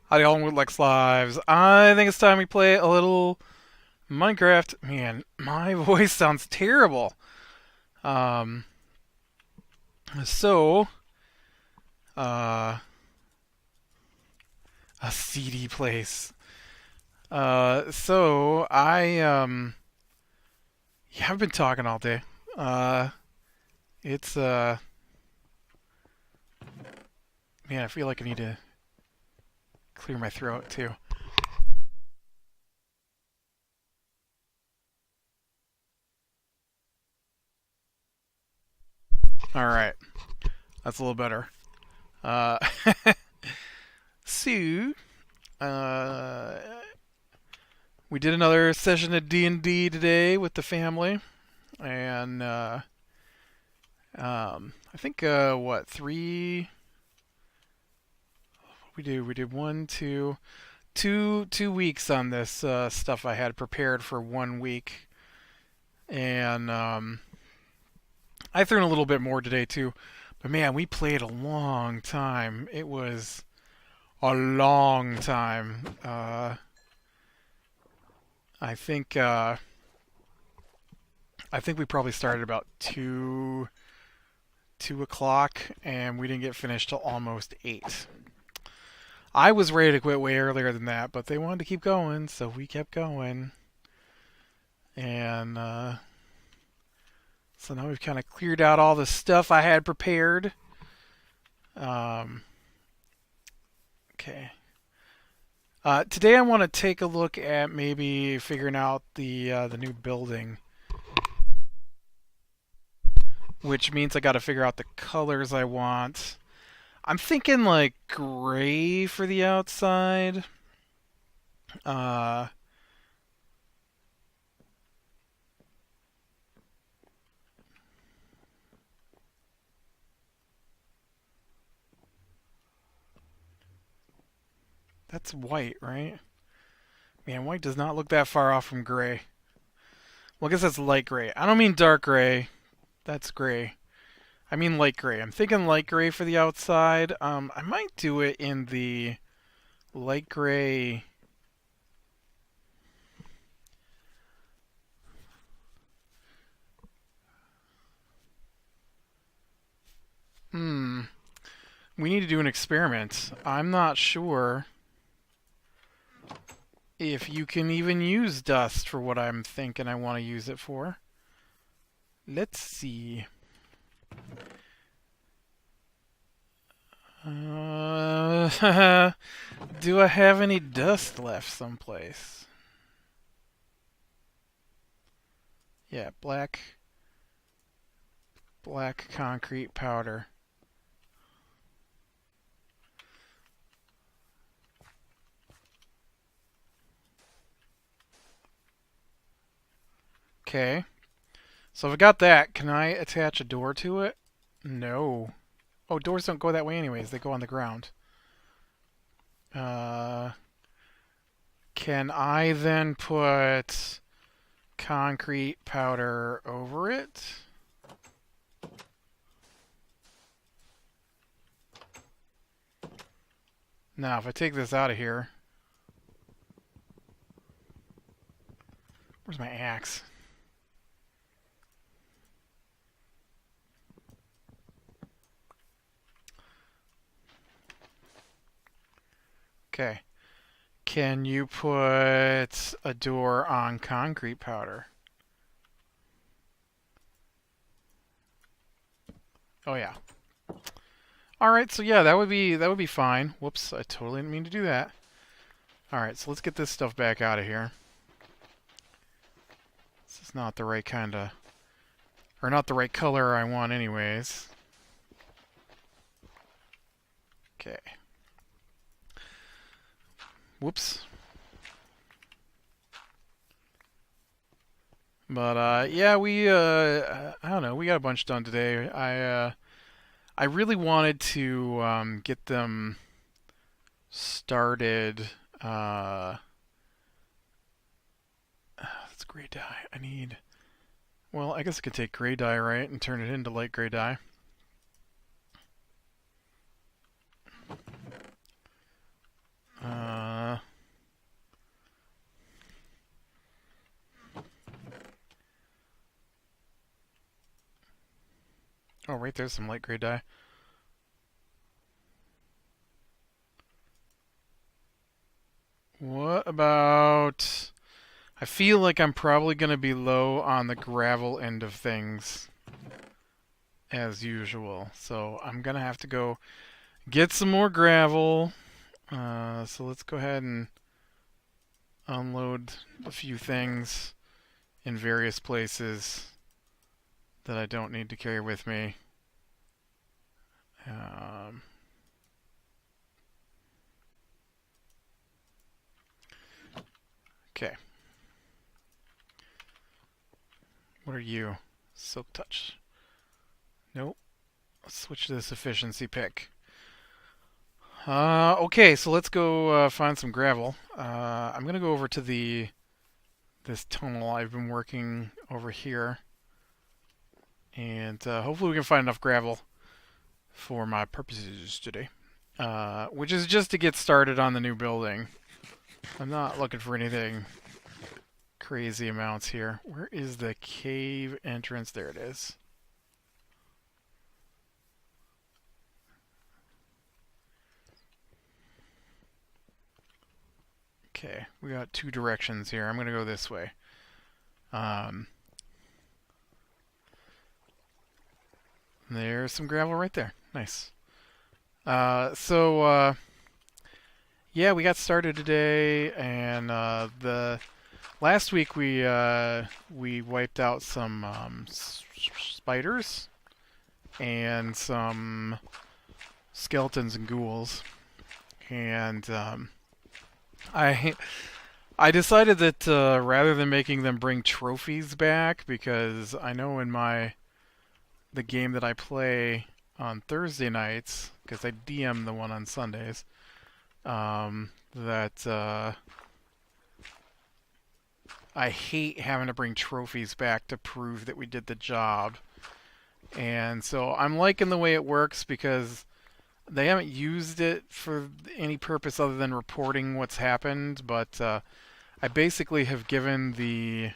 Howdy all with Lex Lives. I think it's time we play a little Minecraft. Man, my voice sounds terrible. Um, so, uh, a seedy place. Yeah, I've been talking all day. Uh, it's, man, I feel like I need to clear my throat too. Alright, that's a little better. Uh, so, uh, we did another session of D&D today with the family, and I think what three? We did one, two weeks on this stuff I had prepared for 1 week, and I threw in a little bit more today too. But man, we played a long time. It was a long time. I think uh, I think we probably started about 2 o'clock, and we didn't get finished till almost 8. I was ready to quit way earlier than that, but they wanted to keep going, so we kept going. And so now we've kind of cleared out all the stuff I had prepared. Okay. Today I want to take a look at maybe figuring out the new building, which means I got to figure out the colors I want. I'm thinking like gray for the outside. Uh, that's white, right? Man, white does not look that far off from gray. Well, I guess that's light gray. I don't mean dark gray. That's gray. I mean light gray. I'm thinking light gray for the outside. I might do it in the light gray. We need to do an experiment. I'm not sure if you can even use dust for what I'm thinking I want to use it for. Let's see. Do I have any dust left someplace? Yeah, black concrete powder. Okay. So if I got that, can I attach a door to it? No. Oh, doors don't go that way anyways. They go on the ground. Can I then put concrete powder over it? Now, if I take this out of here... Where's my axe? Okay. Can you put a door on concrete powder? Oh yeah. All right, so yeah, that would be fine. Whoops, I totally didn't mean to do that. All right, so let's get this stuff back out of here. This is not the right kind of, or not the right color I want anyways. Okay. Whoops. But yeah, I don't know, we got a bunch done today. I really wanted to get them started. Uh, that's gray dye. I need. Well, I guess I could take gray dye, right, and turn it into light gray dye. Uh, oh, right there's some light gray dye. What about... I feel like I'm probably going to be low on the gravel end of things, as usual. So I'm going to have to go get some more gravel. So let's go ahead and unload a few things in various places that I don't need to carry with me. Okay. What are you? Silk touch. Nope. Let's switch to this efficiency pick. Okay, so let's go find some gravel. I'm gonna go over to this tunnel I've been working over here, and hopefully we can find enough gravel for my purposes today. Which is just to get started on the new building. I'm not looking for anything crazy amounts here. Where is the cave entrance? There it is. Okay, we got two directions here. I'm going to go this way. There's some gravel right there. Nice. Yeah, we got started today, and the last week we wiped out some spiders and some skeletons and ghouls, and I I decided that rather than making them bring trophies back, because I know in the game that I play on Thursday nights, because I DM the one on Sundays, that I hate having to bring trophies back to prove that we did the job. And so I'm liking the way it works because they haven't used it for any purpose other than reporting what's happened, but I basically have given the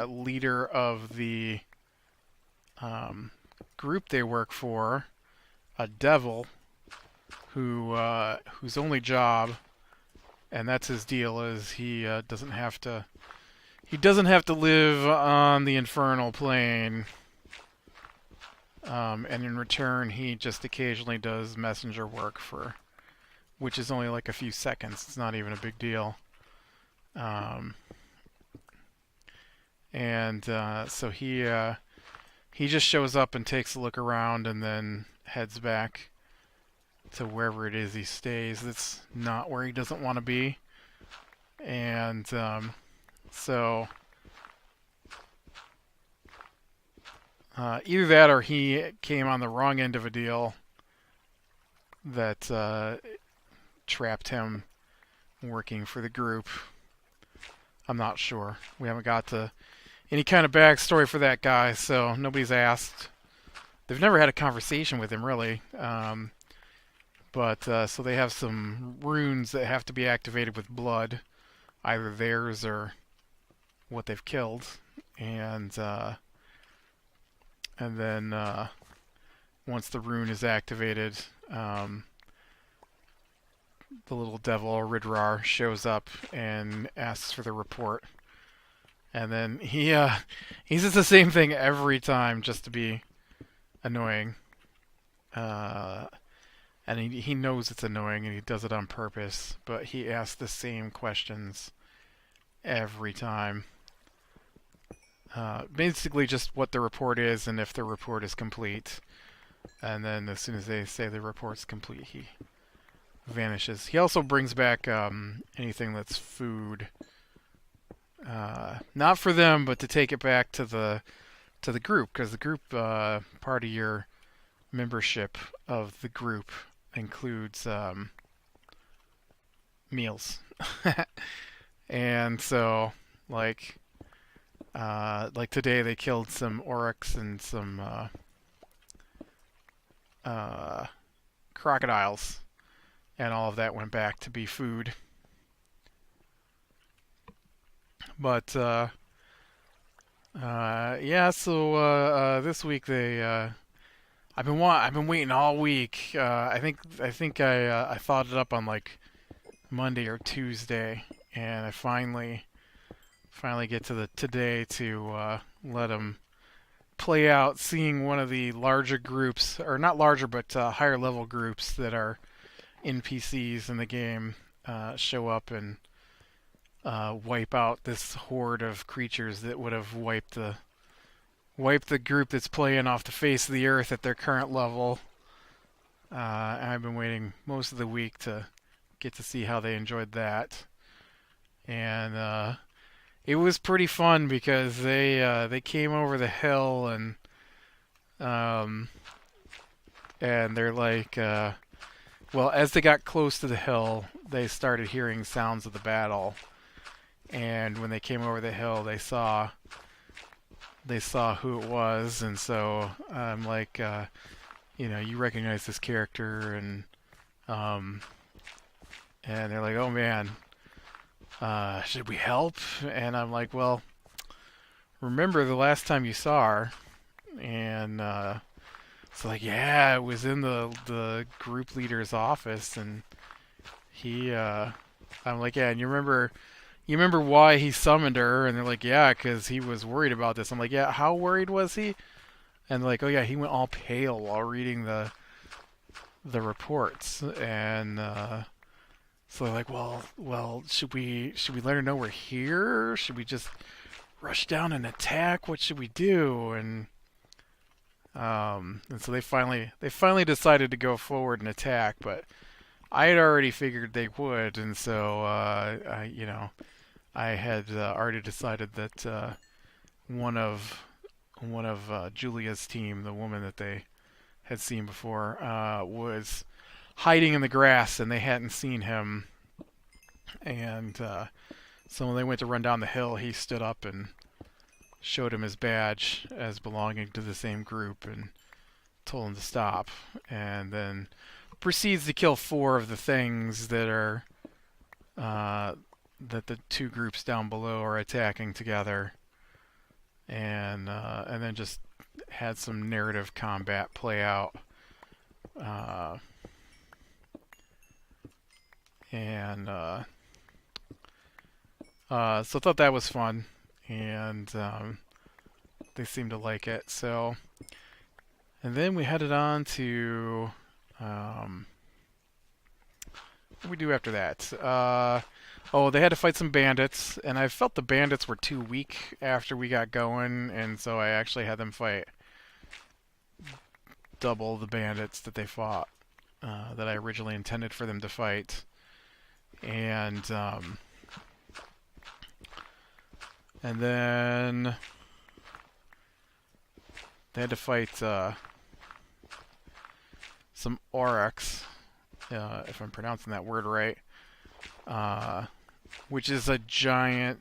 leader of the group they work for a devil whose only job, and that's his deal, is he doesn't have to live on the infernal plane. And in return, he just occasionally does messenger work which is only like a few seconds. It's not even a big deal. So he just shows up and takes a look around and then heads back to wherever it is he stays. That's not where he doesn't want to be. And so either that or he came on the wrong end of a deal that trapped him working for the group. I'm not sure. We haven't got to any kind of backstory for that guy, so nobody's asked. They've never had a conversation with him, really. So they have some runes that have to be activated with blood, either theirs or what they've killed, and then once the rune is activated, the little devil Ridrar shows up and asks for the report, and then he says the same thing every time just to be annoying. And he knows it's annoying and he does it on purpose, but he asks the same questions every time. Basically just what the report is and if the report is complete. And then as soon as they say the report's complete, he vanishes. He also brings back anything that's food. not for them, but to take it back to the group, because the group part of your membership of the group includes meals, and so like like today they killed some oryx and some uh, crocodiles, and all of that went back to be food. But yeah, so this week I've been waiting all week. I thought it up on like Monday or Tuesday, and I finally get to the today to let them play out. Seeing one of the larger groups, or not larger, but higher level groups that are NPCs in the game, show up and wipe out this horde of creatures that would have wiped the group that's playing off the face of the earth at their current level. And I've been waiting most of the week to get to see how they enjoyed that. And it was pretty fun because they came over the hill um, and they're like well, as they got close to the hill, they started hearing sounds of the battle. And when they came over the hill, they saw who it was, and so I'm like, you recognize this character, um, and they're like, oh man, should we help? And I'm like, well, remember the last time you saw her? And it's like, yeah, it was in the group leader's office, and I'm like, yeah, and you remember why he summoned her? And they're like, yeah, because he was worried about this. I'm like, yeah, how worried was he? And they're like, oh yeah, he went all pale while reading the reports. And so they're like, well, should we let her know we're here? Should we just rush down and attack? What should we do? And so they finally decided to go forward and attack, but I had already figured they would, and so I had already decided that one of Julia's team, the woman that they had seen before, was hiding in the grass, and they hadn't seen him. And so when they went to run down the hill, he stood up and showed him his badge as belonging to the same group, and told him to stop. And then proceeds to kill four of the things that are that the two groups down below are attacking together, and then just had some narrative combat play out, uh, and so I thought that was fun, and they seemed to like it. So, and then we headed on to what did we do after that? Oh, they had to fight some bandits, and I felt the bandits were too weak after we got going, and so I actually had them fight double the bandits that they fought, that I originally intended for them to fight. And then they had to fight some oryx, if I'm pronouncing that word right, which is a giant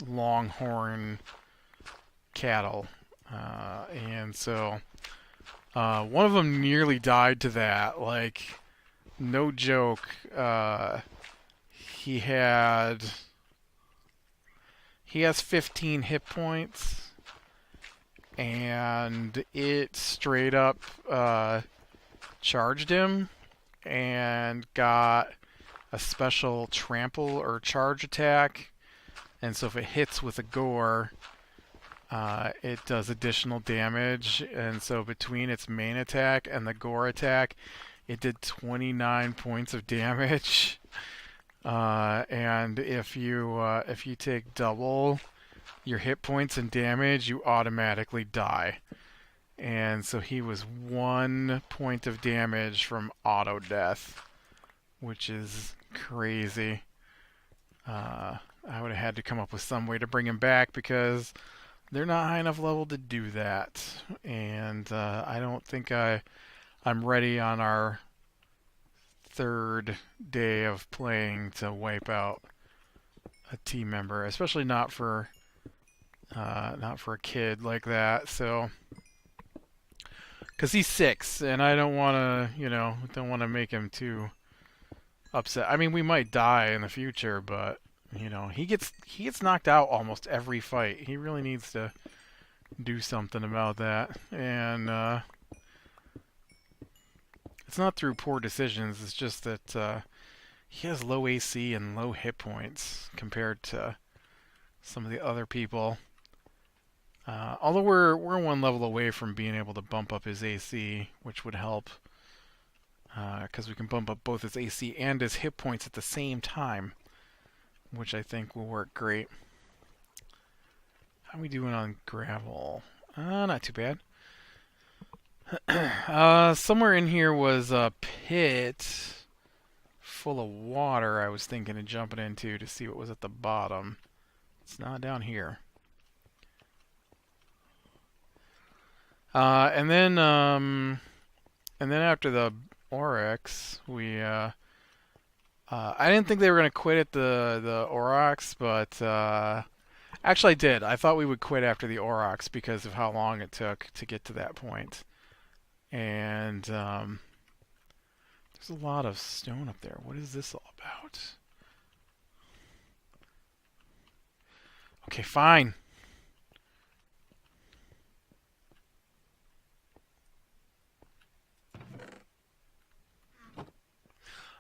longhorn cattle. And so one of them nearly died to that. Like, no joke. He has 15 hit points, and it straight up charged him and got a special trample or charge attack. And so if it hits with a gore, it does additional damage. And so between its main attack and the gore attack, it did 29 points of damage. And if you take double your hit points and damage, you automatically die. And so he was 1 point of damage from auto death, which is crazy. I would have had to come up with some way to bring him back because they're not high enough level to do that. And I don't think I'm ready on our third day of playing to wipe out a team member, especially not for a kid like that. So, because he's 6, and I don't want to, don't want to make him too upset. I mean, we might die in the future, but he gets knocked out almost every fight. He really needs to do something about that, and it's not through poor decisions. It's just that he has low AC and low hit points compared to some of the other people. Although we're one level away from being able to bump up his AC, which would help, because we can bump up both his AC and his hit points at the same time, which I think will work great. How are we doing on gravel? Not too bad. Somewhere in here was a pit full of water I was thinking of jumping into to see what was at the bottom. It's not down here. And then after the Oryx, I didn't think they were going to quit at the Aurochs, but actually I did. I thought we would quit after the Aurochs because of how long it took to get to that point. And there's a lot of stone up there. What is this all about? Okay, fine.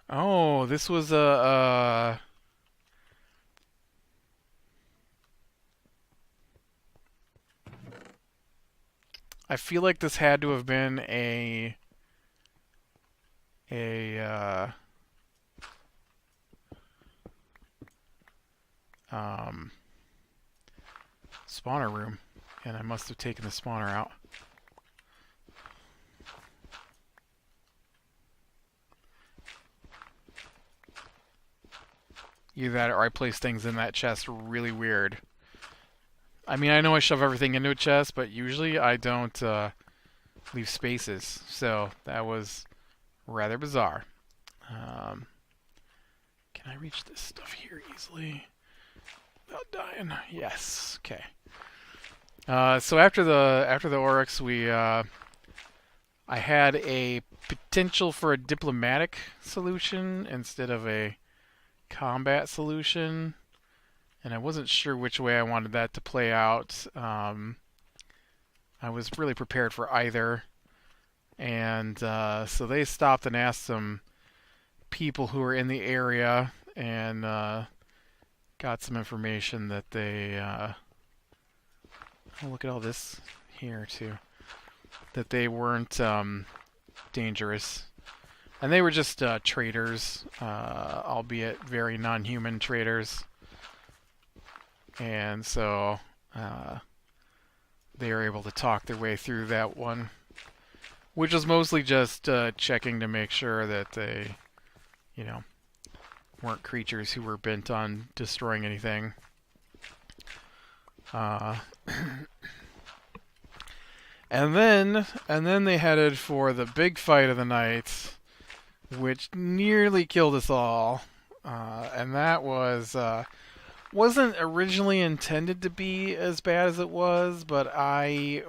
Oh, this was I feel like this had to have been a um, spawner room, and I must have taken the spawner out. Either that or I place things in that chest really weird. I mean, I know I shove everything into a chest, but usually I don't leave spaces. So that was rather bizarre. Can I reach this stuff here easily without dying? Yes. Okay. So after the Oryx, I had a potential for a diplomatic solution instead of a combat solution, and I wasn't sure which way I wanted that to play out. I was really prepared for either, and so they stopped and asked some people who were in the area and got some information that they oh, look at all this here too, that they weren't dangerous. And they were just traders, albeit very non-human traders. And so they were able to talk their way through that one, which was mostly just checking to make sure that they, weren't creatures who were bent on destroying anything. And then they headed for the big fight of the night, which nearly killed us all. And that wasn't originally intended to be as bad as it was, but I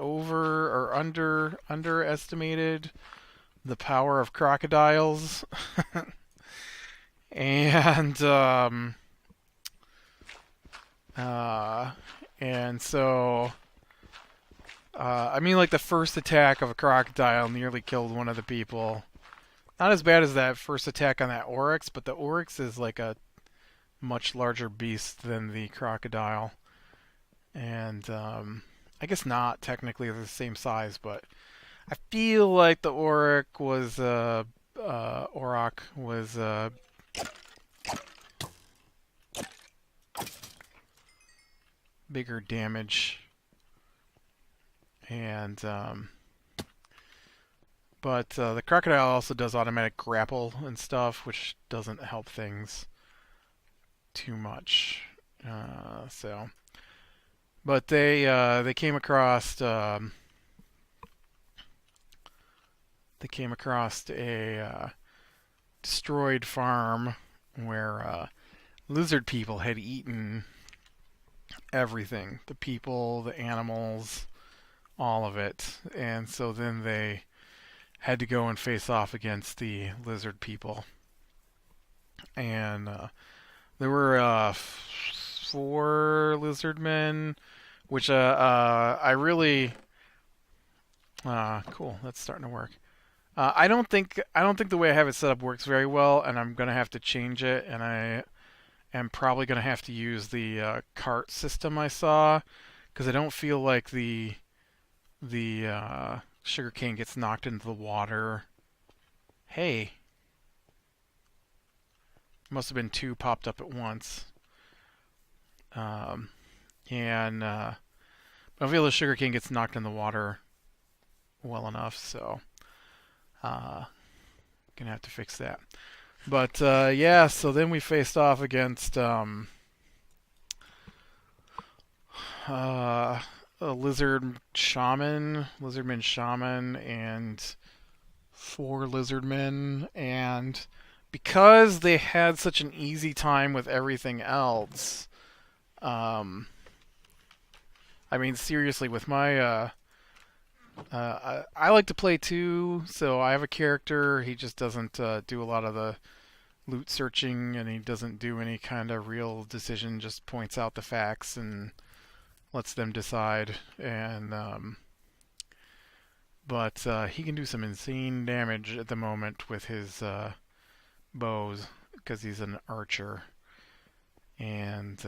underestimated the power of crocodiles. And so I mean, like, the first attack of a crocodile nearly killed one of the people. Not as bad as that first attack on that Oryx, but the Oryx is like a much larger beast than the crocodile. And I guess not technically the same size, but I feel like the Auroch was bigger damage. And but the crocodile also does automatic grapple and stuff, which doesn't help things too much. So, but they came across a destroyed farm where lizard people had eaten everything, the people, the animals, all of it. And so then they had to go and face off against the lizard people. And there were four lizard men, which I really cool. That's starting to work. I don't think the way I have it set up works very well, and I'm gonna have to change it. And I am probably gonna have to use the cart system I saw, because I don't feel like the sugarcane gets knocked into the water. Hey, must have been two popped up at once. Um, and I don't feel the sugarcane gets knocked in the water well enough, so gonna have to fix that. But yeah, so then we faced off against a lizardman shaman, and four lizardmen, and because they had such an easy time with everything else, um, I mean seriously, with my I like to play too, so I have a character. He just doesn't do a lot of the loot searching, and he doesn't do any kind of real decision. Just points out the facts and lets them decide. And but he can do some insane damage at the moment with his bows because he's an archer. And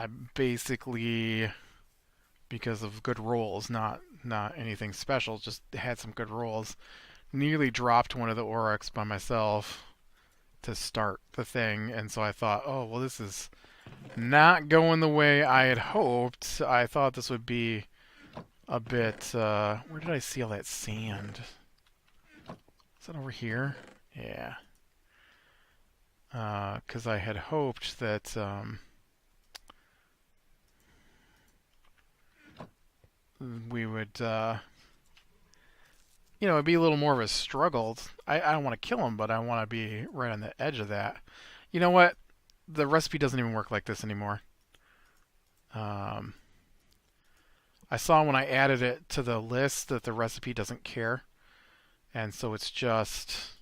I basically, because of good rolls, not anything special, just had some good rolls, nearly dropped one of the Oryx by myself to start the thing. And so I thought, oh well, this is not going the way I had hoped. I thought this would be a bit where did I see all that sand? Is that over here? Yeah. Because I had hoped that we would it'd be a little more of a struggle. I don't want to kill him, but I want to be right on the edge of that. You know what? The recipe doesn't even work like this anymore. Um, I saw when I added it to the list that the recipe doesn't care, and so it's just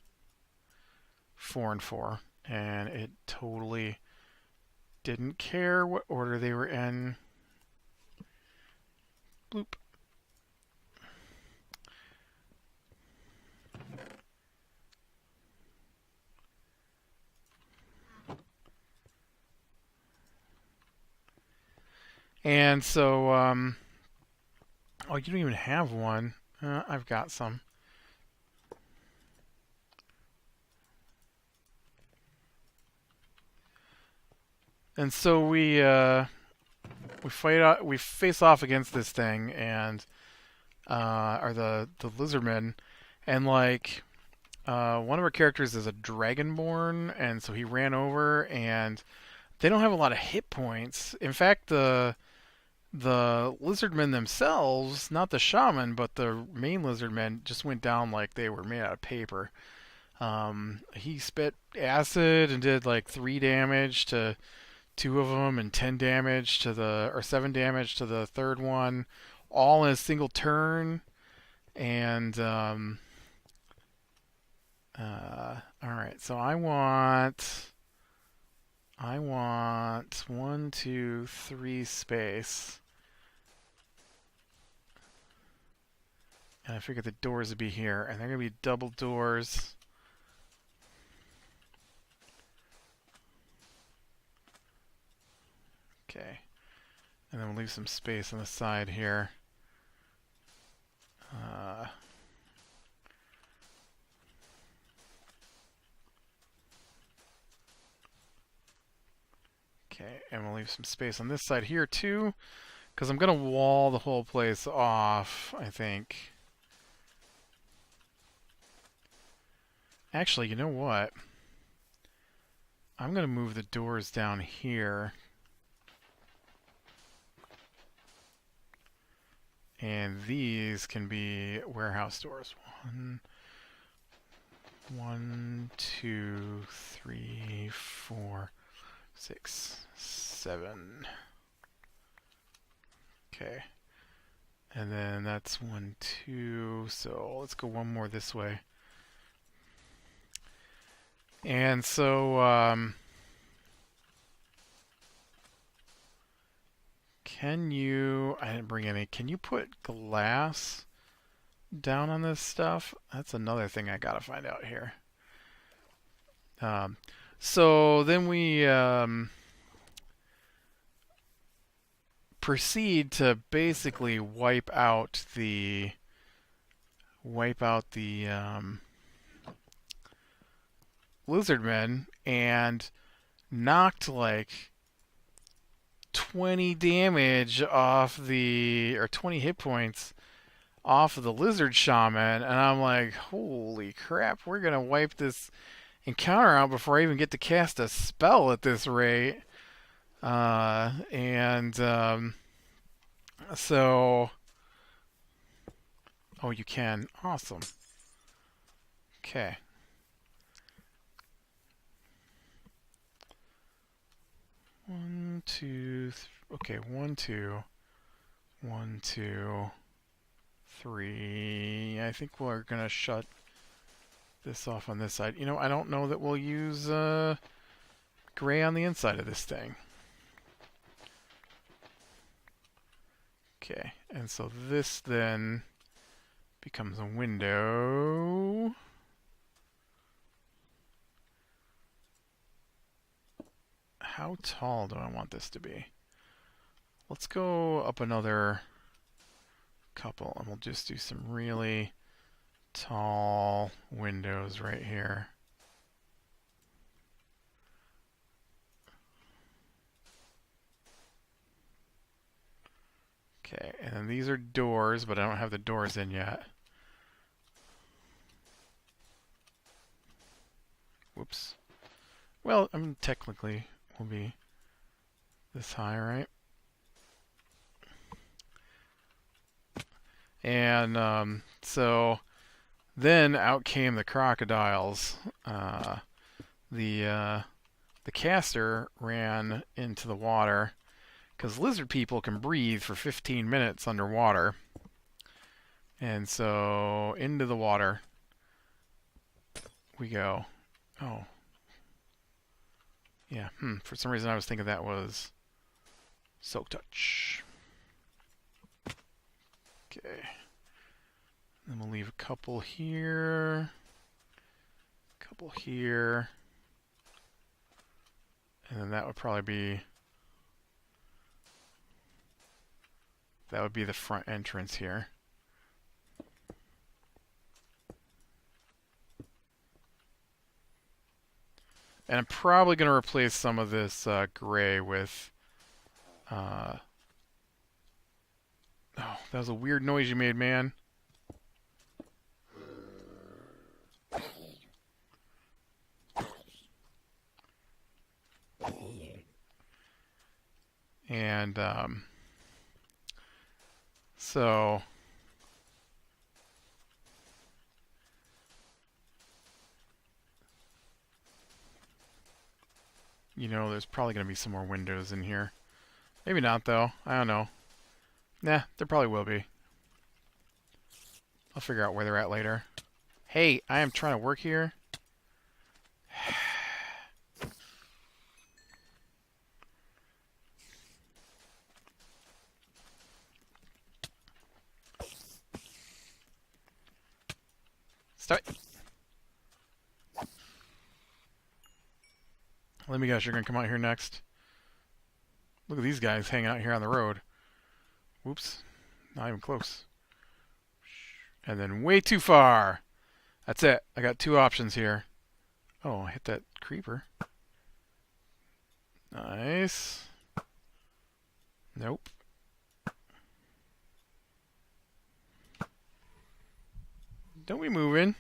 4 and 4, and it totally didn't care what order they were in. Bloop. And so, oh, you don't even have one. I've got some. And so we face off against this thing, and are the lizardmen, and like one of our characters is a dragonborn, and so he ran over, and they don't have a lot of hit points. In fact, the lizardmen themselves, not the shaman, but the main lizardmen, just went down like they were made out of paper. He spit acid and did like 3 damage to two of them, and 10 damage to or 7 damage to the third one, all in a single turn. And all right, so I want 1, 2, 3 space. And I figured the doors would be here, and they're going to be double doors. Okay. And then we'll leave some space on the side here. Okay, and we'll leave some space on this side here too, because I'm going to wall the whole place off, I think. Actually, you know what? I'm going to move the doors down here. And these can be warehouse doors. One, two, three, 4, 6, 7. Okay. And then that's 1, 2. So let's go one more this way. And so, can you... I didn't bring any. Can you put glass down on this stuff? That's another thing I gotta find out here. So then we proceed to basically wipe out the lizard men, and knocked like 20 damage off or 20 hit points off of the lizard shaman, and I'm like, holy crap, we're gonna wipe this encounter out before I even get to cast a spell at this rate. So, oh, you can. Awesome. Okay. One, two, okay, 1, 2, 1, 2, 3. I think we're gonna shut this off on this side. You know, I don't know that we'll use gray on the inside of this thing. Okay, and so this then becomes a window. How tall do I want this to be? Let's go up another couple, and we'll just do some really tall windows right here. Okay, and then these are doors, but I don't have the doors in yet. Whoops. Well, I mean, technically, will be this high, right? And so then out came the crocodiles. The caster ran into the water, because lizard people can breathe for 15 minutes underwater. And so into the water we go. Oh. Yeah, for some reason I was thinking that was Soak Touch. Okay. Then we'll leave a couple here. A couple here. And then that would probably be... that would be the front entrance here. And I'm probably going to replace some of this gray with... oh, that was a weird noise you made, man. And so... you know, there's probably going to be some more windows in here. Maybe not, though. I don't know. Nah, there probably will be. I'll figure out where they're at later. Hey, I am trying to work here. Stop it. Let me guess, you're going to come out here next. Look at these guys hanging out here on the road. Whoops. Not even close. And then way too far. That's it. I got two options here. Oh, I hit that creeper. Nice. Nope. Don't be moving.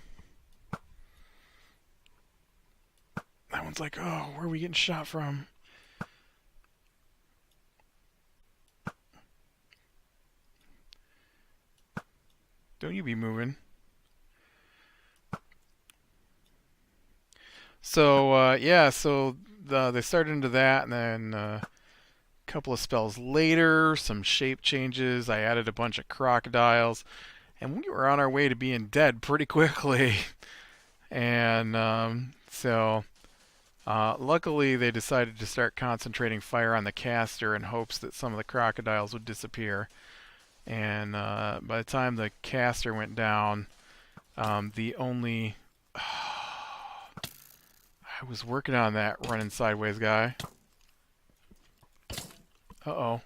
That Everyone's like, oh, where are we getting shot from? Don't you be moving. So, yeah, so they started into that, and then a couple of spells later, some shape changes. I added a bunch of crocodiles, and we were on our way to being dead pretty quickly. And luckily, they decided to start concentrating fire on the caster in hopes that some of the crocodiles would disappear. And by the time the caster went down, the only... I was working on that running sideways guy. Uh-oh.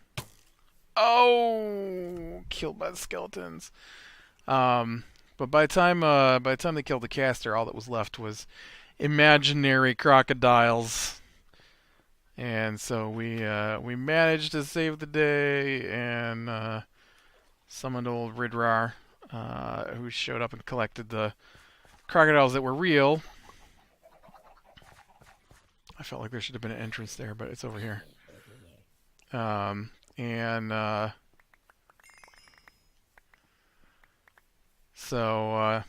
Oh! Killed by the skeletons. But by the time they killed the caster, all that was left was imaginary crocodiles. And so we managed to save the day and summoned old Ridrar, who showed up and collected the crocodiles that were real. I felt like there should have been an entrance there, but it's over here. So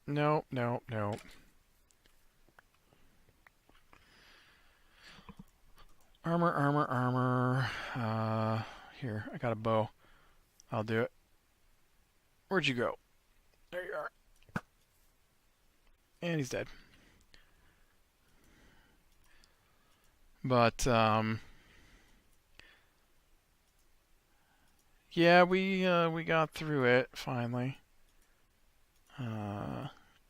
no. Armor. Here, I got a bow. I'll do it. Where'd you go? There you are. And he's dead. But, yeah, we got through it finally.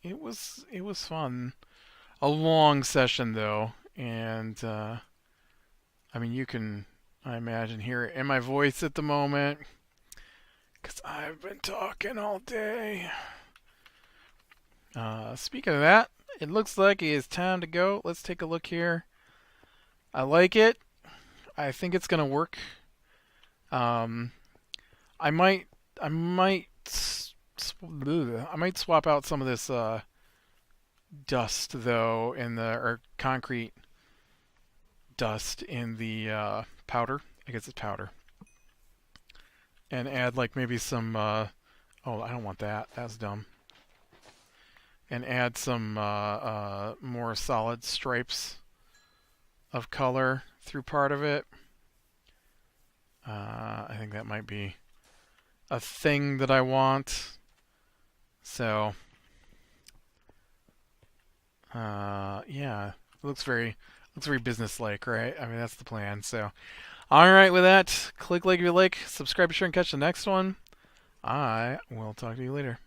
It was fun. A long session though, and I mean I imagine hear it in my voice at the moment, 'cause I've been talking all day. Speaking of that, it looks like it is time to go. Let's take a look here. I like it. I think it's gonna work. I might swap out some of this dust though or concrete dust in the powder. I guess it's powder. And add like maybe some oh, I don't want that. That's dumb. And add some more solid stripes of color through part of it. I think that might be a thing that I want. So, yeah, it looks very business-like, right? I mean, that's the plan. So, all right, with that, click like if you like, subscribe, be sure and catch the next one. I will talk to you later.